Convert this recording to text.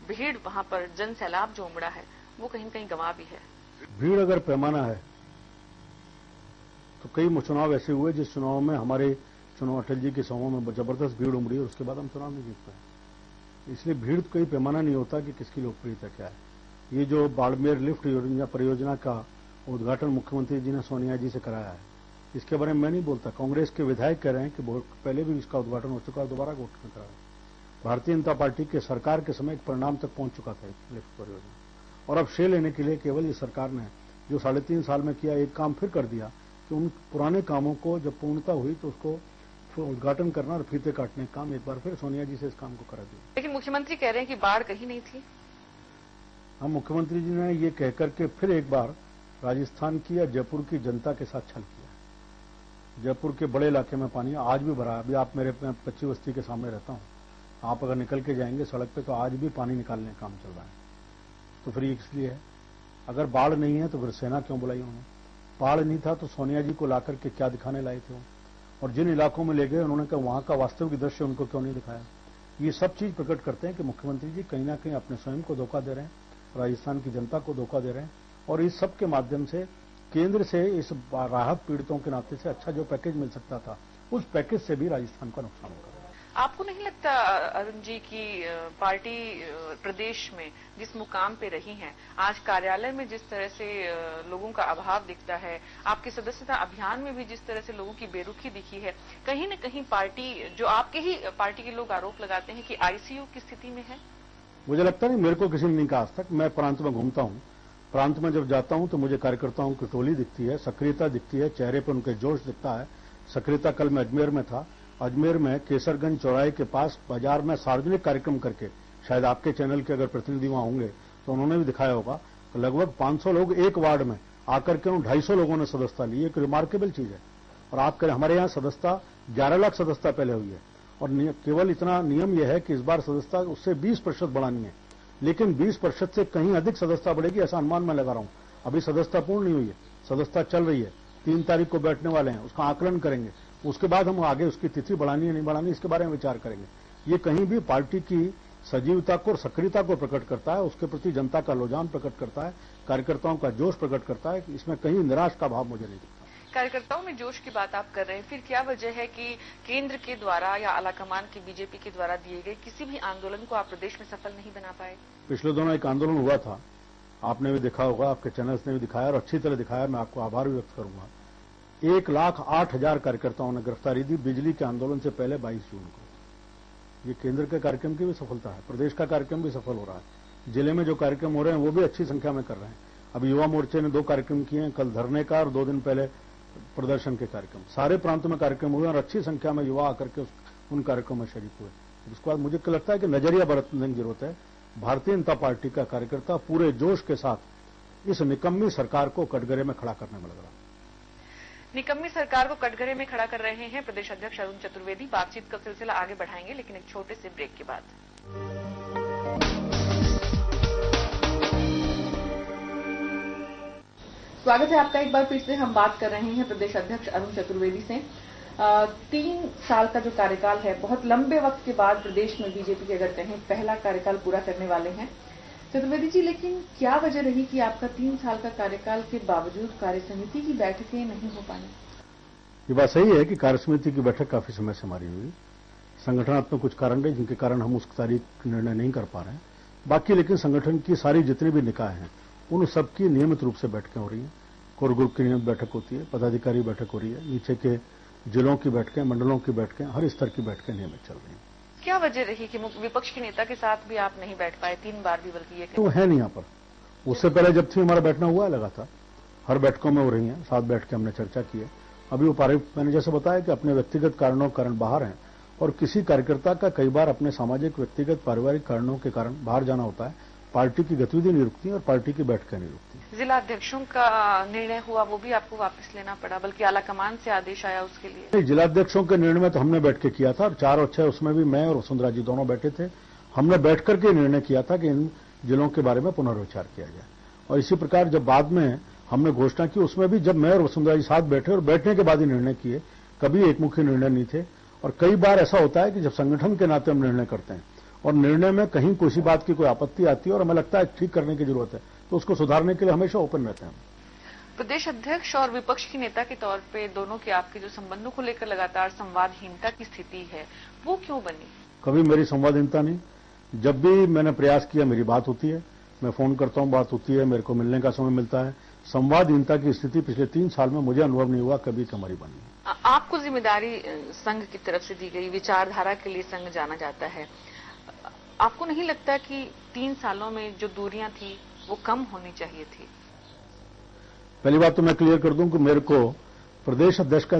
भीड़ वहां पर जन सैलाब जो उमड़ा है वो कहीं न कहीं गंवा भी है। भीड़ अगर पैमाना है तो कई चुनाव ऐसे हुए जिस चुनाव में हमारे चुनाव अटल जी के सभाओं में जबरदस्त भीड़ उमड़ी और उसके बाद हम चुनाव नहीं जीत पाए। इसलिए भीड़ कोई पैमाना नहीं होता कि किसकी लोकप्रियता क्या है। ये जो बाड़मेर लिफ्ट परियोजना का उद्घाटन मुख्यमंत्री जी ने सोनिया जी से कराया है, इसके बारे में मैं नहीं बोलता। कांग्रेस के विधायक कह रहे हैं कि बहुत पहले भी इसका उद्घाटन हो चुका है, दोबारा उद्घाटन कराया। भारतीय जनता पार्टी के सरकार के समय एक परिणाम तक पहुंच चुका था लिफ्ट परियोजना, और अब श्रेय लेने के लिए केवल इस सरकार ने जो 3.5 साल में किया, एक काम फिर कर दिया कि उन पुराने कामों को जब पूर्णता हुई तो उसको उद्घाटन करना और फीते काटने का काम एक बार फिर सोनिया जी से इस काम को करा दिया। लेकिन मुख्यमंत्री कह रहे हैं कि बाढ़ कहीं नहीं थी। हम मुख्यमंत्री जी ने ये कहकर के फिर एक बार राजस्थान की या जयपुर की जनता के साथ छल किया। जयपुर के बड़े इलाके में पानी आज भी भरा है। अभी आप मेरे कच्ची बस्ती के सामने रहता हूं, आप अगर निकल के जाएंगे सड़क पे तो आज भी पानी निकालने का काम चल रहा है। तो फिर इसलिए है, अगर बाढ़ नहीं है तो फिर सेना क्यों बुलाई उन्होंने? बाढ़ नहीं था तो सोनिया जी को लाकर के क्या दिखाने लाए थे वो? और जिन इलाकों में ले गए उन्होंने कहा वहां का वास्तविक दृश्य उनको क्यों नहीं दिखाया? ये सब चीज प्रकट करते हैं कि मुख्यमंत्री जी कहीं ना कहीं अपने स्वयं को धोखा दे रहे हैं, राजस्थान की जनता को धोखा दे रहे हैं, और इस सब के माध्यम से केंद्र से इस राहत पीड़ितों के नाते से अच्छा जो पैकेज मिल सकता था उस पैकेज से भी राजस्थान का नुकसान होगा। आपको नहीं लगता अरुण जी की पार्टी प्रदेश में जिस मुकाम पे रही है, आज कार्यालय में जिस तरह से लोगों का अभाव दिखता है, आपके सदस्यता अभियान में भी जिस तरह से लोगों की बेरुखी दिखी है, कहीं न कहीं पार्टी जो आपके ही पार्टी के लोग आरोप लगाते हैं कि आईसीयू की स्थिति में है? मुझे लगता नहीं, मेरे को किसी ने नहीं कहा आज तक। मैं प्रांत में घूमता हूं, प्रांत में जब जाता हूं तो मुझे कार्यकर्ताओं की टोली दिखती है, सक्रियता दिखती है, चेहरे पर उनके जोश दिखता है, सक्रियता। कल मैं अजमेर में था, अजमेर में केसरगंज चौराहे के पास बाजार में सार्वजनिक कार्यक्रम करके, शायद आपके चैनल के अगर प्रतिनिधि वहां होंगे तो उन्होंने भी दिखाया होगा, लगभग 500 लोग एक वार्ड में आकर के 250 लोगों ने सदस्यता ली। एक रिमार्केबल चीज है। और आप कहें हमारे यहाँ सदस्यता 11 लाख सदस्यता पहले हुई है, और केवल इतना नियम यह है कि इस बार सदस्यता उससे 20% बढ़ानी है, लेकिन 20% से कहीं अधिक सदस्यता बढ़ेगी ऐसा अनुमान मैं लगा रहा हूं। अभी सदस्यता पूर्ण नहीं हुई है, सदस्यता चल रही है। 3 तारीख को बैठने वाले हैं, उसका आकलन करेंगे, उसके बाद हम आगे उसकी तिथि बढ़ानी है नहीं बढ़ानी इसके बारे में विचार करेंगे। ये कहीं भी पार्टी की सजीवता को और सक्रियता को प्रकट करता है, उसके प्रति जनता का रुझान प्रकट करता है, कार्यकर्ताओं का जोश प्रकट करता है। इसमें कहीं निराश का भाव मुझे नहीं दिखता। कार्यकर्ताओं में जोश की बात आप कर रहे हैं, फिर क्या वजह है कि केंद्र के द्वारा या आलाकमान की बीजेपी के द्वारा दिए गए किसी भी आंदोलन को आप प्रदेश में सफल नहीं बना पाए? पिछले दिनों एक आंदोलन हुआ था, आपने भी देखा होगा, आपके चैनल्स ने भी दिखाया और अच्छी तरह दिखाया। मैं आपको आभार व्यक्त करूंगा। 1,08,000 कार्यकर्ताओं ने गिरफ्तारी दी बिजली के आंदोलन से पहले 22 जून को। ये केंद्र के कार्यक्रम की भी सफलता है, प्रदेश का कार्यक्रम भी सफल हो रहा है, जिले में जो कार्यक्रम हो रहे हैं वो भी अच्छी संख्या में कर रहे हैं। अब युवा मोर्चे ने 2 कार्यक्रम किए हैं, कल धरने का और 2 दिन पहले प्रदर्शन के कार्यक्रम। सारे प्रांतों में कार्यक्रम हुए और अच्छी संख्या में युवा आकर के उन कार्यक्रमों में शरीक हुए। उसके बाद मुझे लगता है कि नजरिया बरतने की जरूरत है। भारतीय जनता पार्टी का कार्यकर्ता पूरे जोश के साथ इस निकम्मी सरकार को कटघरे में खड़ा करने में लग रहा है। निकम्मी सरकार को कटघरे में खड़ा कर रहे हैं प्रदेश अध्यक्ष अरुण चतुर्वेदी। बातचीत का सिलसिला आगे बढ़ाएंगे, लेकिन एक छोटे से ब्रेक के बाद। स्वागत है आपका एक बार फिर से। हम बात कर रहे हैं प्रदेश अध्यक्ष अरुण चतुर्वेदी से। 3 साल का जो कार्यकाल है, बहुत लंबे वक्त के बाद प्रदेश में बीजेपी के अगर कहें पहला कार्यकाल पूरा करने वाले हैं चतुर्वेदी जी, लेकिन क्या वजह रही कि आपका 3 साल का कार्यकाल के बावजूद कार्य समिति की बैठकें नहीं हो पाई? ये बात सही है कि कार्य समिति की बैठक काफी समय से हमारी हुई। संगठनात्मक कुछ कारण रहे जिनके कारण हम उस तारीख निर्णय नहीं कर पा रहे हैं। बाकी लेकिन संगठन की सारी जितनी भी निकाय हैं उन सबकी नियमित रूप से बैठकें हो रही हैं। कोर ग्रुप की नियमित बैठक होती है, पदाधिकारी बैठक हो रही है, नीचे के जिलों की बैठकें, मंडलों की बैठकें, हर स्तर की बैठकें नियमित चल रही हैं। क्या वजह रही कि विपक्ष के नेता के साथ भी आप नहीं बैठ पाए 3 बार भी, बल्कि ये तो है नहीं यहाँ पर। उससे पहले जब थी हमारा बैठना हुआ है लगातार, हर बैठकों में हो रही है, 7 बैठ के हमने चर्चा की है। अभी वो मैंने जैसे बताया कि अपने व्यक्तिगत कारणों के कारण बाहर हैं, और किसी कार्यकर्ता का कई बार अपने सामाजिक, व्यक्तिगत, पारिवारिक कारणों के कारण बाहर जाना होता है। पार्टी की गतिविधि नहीं रुकती और पार्टी की बैठकें नहीं रुकती। जिला अध्यक्षों का निर्णय हुआ वो भी आपको वापस लेना पड़ा, बल्कि आलाकमान से आदेश आया उसके लिए? जिला अध्यक्षों के निर्णय में तो हमने बैठ के किया था, और 4 और 6 उसमें भी मैं और वसुंधरा जी दोनों बैठे थे। हमने बैठ करके निर्णय किया था कि इन जिलों के बारे में पुनर्विचार किया जाए। और इसी प्रकार जब बाद में हमने घोषणा की, उसमें भी जब मैं और वसुंधरा जी साथ बैठे और बैठने के बाद ही निर्णय किए, कभी एकमुखी निर्णय नहीं थे। और कई बार ऐसा होता है कि जब संगठन के नाते हम निर्णय करते हैं और निर्णय में कहीं किसी बात की कोई आपत्ति आती है और हमें लगता है ठीक करने की जरूरत है तो उसको सुधारने के लिए हमेशा ओपन रहते हैं। प्रदेश अध्यक्ष और विपक्ष की नेता के तौर पे दोनों के आपके जो संबंधों को लेकर लगातार संवादहीनता की स्थिति है, वो क्यों बनी? कभी मेरी संवादहीनता नहीं। जब भी मैंने प्रयास किया मेरी बात होती है, मैं फोन करता हूं, बात होती है, मेरे को मिलने का समय मिलता है। संवादहीनता की स्थिति पिछले 3 साल में मुझे अनुभव नहीं हुआ कभी कि हमारी बनी। आपको जिम्मेदारी संघ की तरफ से दी गई, विचारधारा के लिए संघ जाना जाता है। आपको नहीं लगता कि 3 सालों में जो दूरियां थी वो कम होनी चाहिए थी? पहली बात तो मैं क्लियर कर दूं कि मेरे को प्रदेश अध्यक्ष का